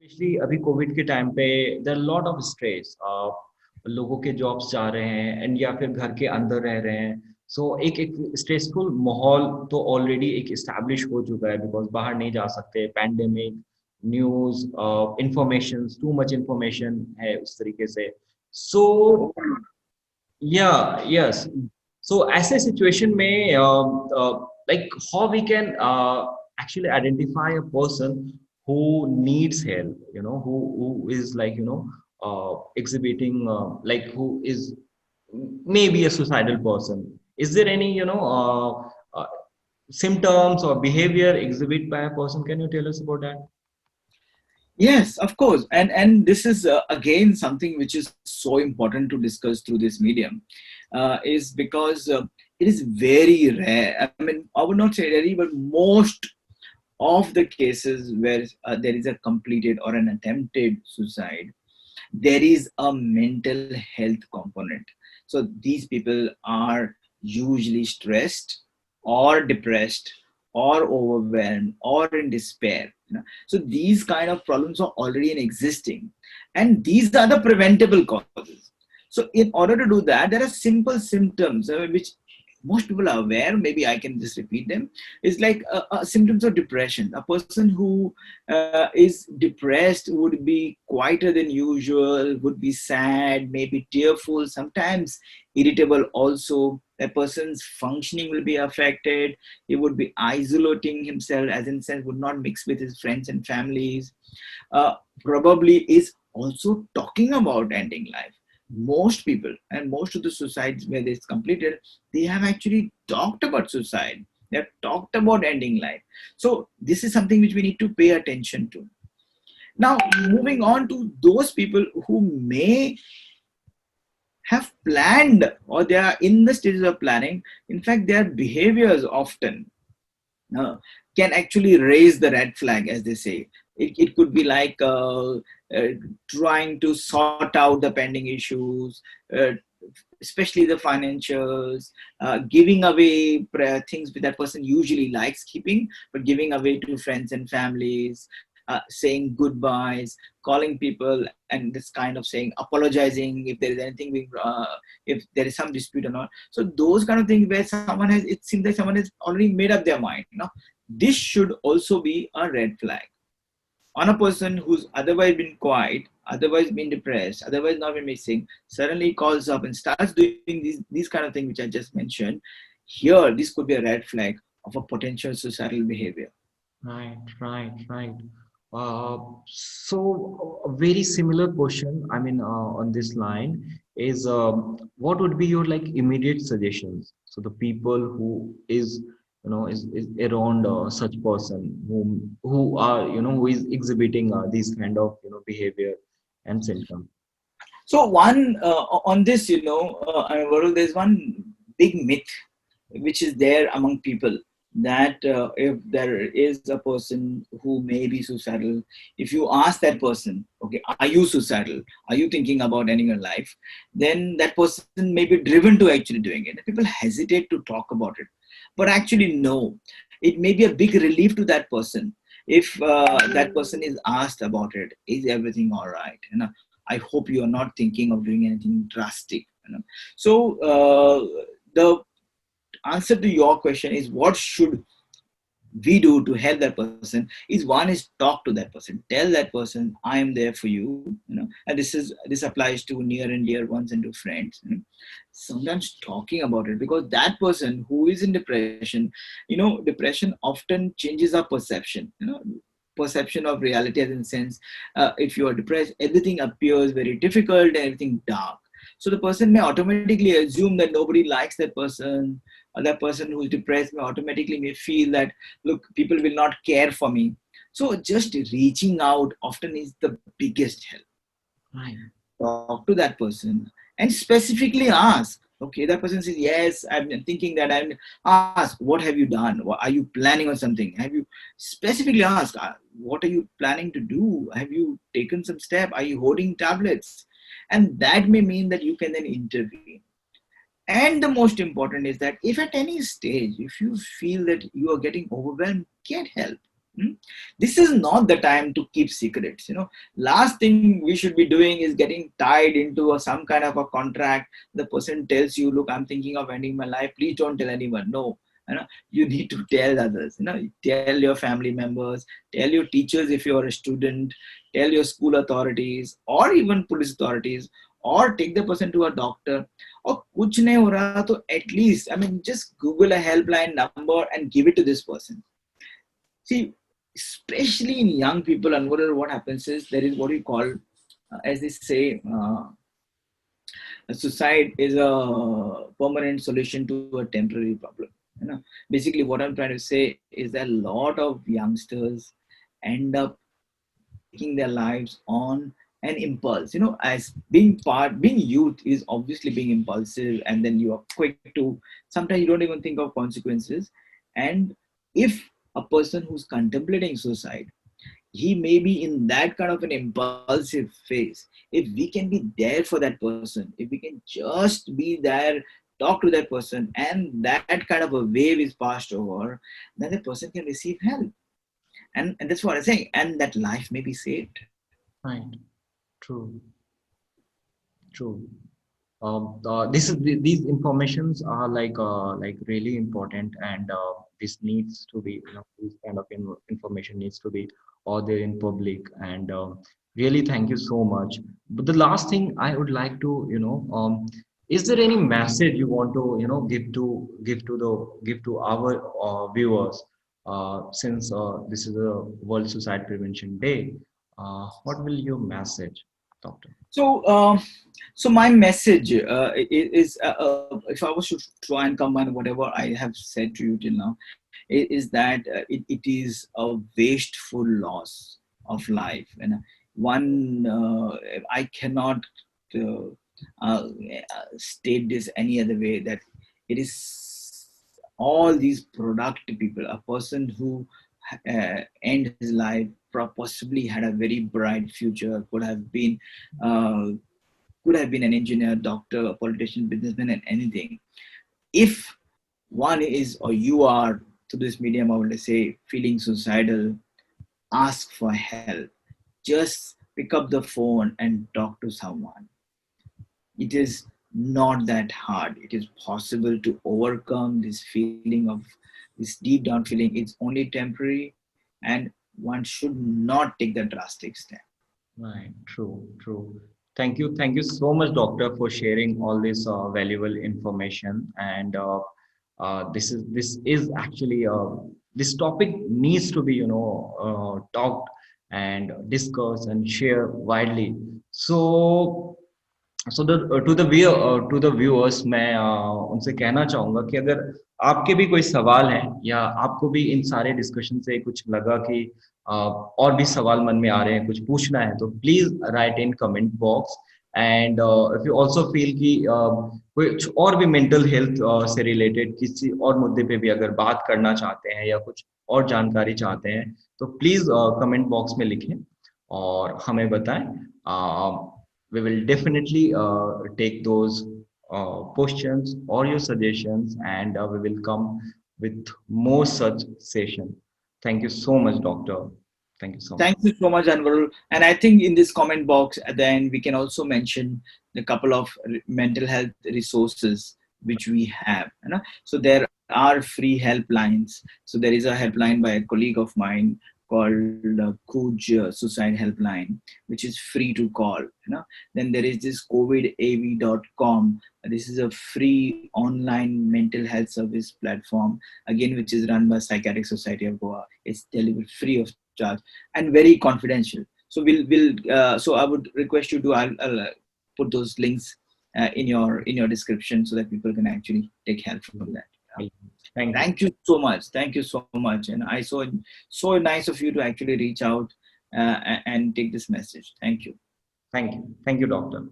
Specially अभी Covid के time पे देयर लॉट ऑफ स्ट्रेस, लोगों के जॉब्स जा रहे हैं एंड या फिर घर के अंदर रह रहे हैं। सो एक स्ट्रेसफुल माहौल तो ऑलरेडी एक इस्टेब्लिश हो चुका है, बिकॉज बाहर नहीं जा सकते, pandemic, news, information, too much information है उस तरीके से। सो या यस, सो ऐसे सिचुएशन में like how we can actually identify a person who needs help, who is like, exhibiting, like who is maybe a suicidal person. Is there any, symptoms or behavior exhibit by a person? Can you tell us about that? Yes, of course. And this is again something which is so important to discuss through this medium, is because it is very rare. I mean, I would not say rare, but most of the cases where there is a completed or an attempted suicide, there is a mental health component. So these people are usually stressed or depressed or overwhelmed or in despair. So these kind of problems are already in existing, and these are the preventable causes. So in order to do that, there are simple symptoms which most people are aware. Maybe I can just repeat them. It's like symptoms of depression. A person who is depressed would be quieter than usual, would be sad, maybe tearful, sometimes irritable also. A person's functioning will be affected. He would be isolating himself, as in sense would not mix with his friends and families. Probably is also talking about ending life. Most people and most of the suicides where it's completed, they have actually talked about suicide. They have talked about ending life. So this is something which we need to pay attention to. Now, moving on to those people who may have planned or they are in the stages of planning. In fact, their behaviors often uh, can actually raise the red flag, as they say. It could be like trying to sort out the pending issues, uh, especially the financials, giving away things that person usually likes keeping, but giving away to friends and families, saying goodbyes, calling people, and this kind of saying, apologizing if there is anything being, if there is some dispute or not. So those kind of things where someone has, it seems like someone has already made up their mind. This should also be a red flag on a person who's otherwise been quiet, otherwise been depressed, otherwise not been missing, suddenly calls up and starts doing these kind of things which I just mentioned. Here, this could be a red flag of a potential suicidal behavior. Right, right, right. So a very similar question, I mean, on this line is, what would be your like immediate suggestions? So the people who is, is around such person who are, who is exhibiting these kind of, behavior and symptoms. So one on this, Varun, there's one big myth which is there among people that if there is a person who may be suicidal, if you ask that person, okay, are you suicidal? Are you thinking about ending your life? Then that person may be driven to actually doing it. People hesitate to talk about it, but actually no, it may be a big relief to that person if that person is asked about it. Is everything all right? I hope you are not thinking of doing anything drastic. So the answer to your question is what should we do to help that person is one is talk to that person, tell that person I am there for you, and this applies to near and dear ones and to friends. Sometimes talking about it, because that person who is in depression, depression often changes our perception, perception of reality, as in sense, if you are depressed, everything appears very difficult and everything dark. So the person may automatically assume that nobody likes that person, or that person who's depressed may automatically may feel that, look, people will not care for me. So just reaching out often is the biggest help. Right. Talk to that person and specifically ask. Okay, that person says, yes, I've been thinking that. I'm ask, what have you done? Are you planning on something? Have you specifically asked, what are you planning to do? Have you taken some step? Are you holding tablets? And that may mean that you can then intervene. And the most important is that if at any stage, if you feel that you are getting overwhelmed, get help. Hmm? This is not the time to keep secrets. Last thing we should be doing is getting tied into some kind of a contract. The person tells you, look, I'm thinking of ending my life, please don't tell anyone. No, you need to tell others. Tell your family members, tell your teachers if you're a student, tell your school authorities or even police authorities, or take the person to a doctor. Or kuch nahi ho raha, to at least, just Google a helpline number and give it to this person. See, especially in young people, Anwar, what happens is there is what we call, as they say, suicide is a permanent solution to a temporary problem. Basically, what I'm trying to say is that a lot of youngsters end up taking their lives on an impulse. As being youth is obviously being impulsive, and then you are quick to, sometimes you don't even think of consequences. And if a person who's contemplating suicide, he may be in that kind of an impulsive phase. If we can be there for that person, if we can just be there, talk to that person, and that kind of a wave is passed over, then the person can receive help. And that's what I'm saying. And that life may be saved. Right. True. True. These informations are like really important, and this needs to be, this kind of information needs to be out there in public. And really, thank you so much. But the last thing I would like to, is there any message you want to, give to our viewers, since this is a World Suicide Prevention Day? What will your message, Doctor? So my message is, if I was to try and combine whatever I have said to you till now, is that it is a wasteful loss of life. And one, I cannot uh, state this any other way, that it is all these productive people, a person who end his life, possibly had a very bright future, uh, could have been an engineer, doctor, a politician, businessman, and anything. If one is, or you are, through this medium, I would say, feeling suicidal, ask for help. Just pick up the phone and talk to someone. It is not that hard. It is possible to overcome this feeling of, this deep down feeling. It's only temporary, and one should not take the drastic step. Right, true, true. Thank you so much, doctor, for sharing all this valuable information. And this is actually this topic needs to be, talked and discussed and shared widely. So to the viewers, मैं उनसे कहना चाहूंगा कि अगर आपके भी कोई सवाल हैं, या आपको भी इन सारे डिस्कशन से कुछ लगा कि और भी सवाल मन में आ रहे हैं, कुछ पूछना है, तो please right in comment box. And if you also feel कि कुछ और भी मेंटल हेल्थ से रिलेटेड किसी और मुद्दे पे भी अगर बात करना चाहते हैं या कुछ और जानकारी चाहते हैं, तो प्लीज कमेंट बॉक्स में लिखें और हमें बताएं. We will definitely take those questions or your suggestions, and we will come with more such session. Thank you so much, doctor. Thank you so much. Thank you so much, Anvarul. And I think in this comment box, then we can also mention a couple of mental health resources which we have. So there are free helplines. So there is a helpline by a colleague of mine called Kuj Suicide Helpline, which is free to call. Then there is this covidav.com. This is a free online mental health service platform, again, which is run by Psychiatric Society of Goa. It's delivered free of charge and very confidential. So so I would request you to, I'll put those links in your description, so that people can actually take help from that. Thank you so much. Thank you so much. And I saw so nice of you to actually reach out and take this message. Thank you. Thank you, doctor.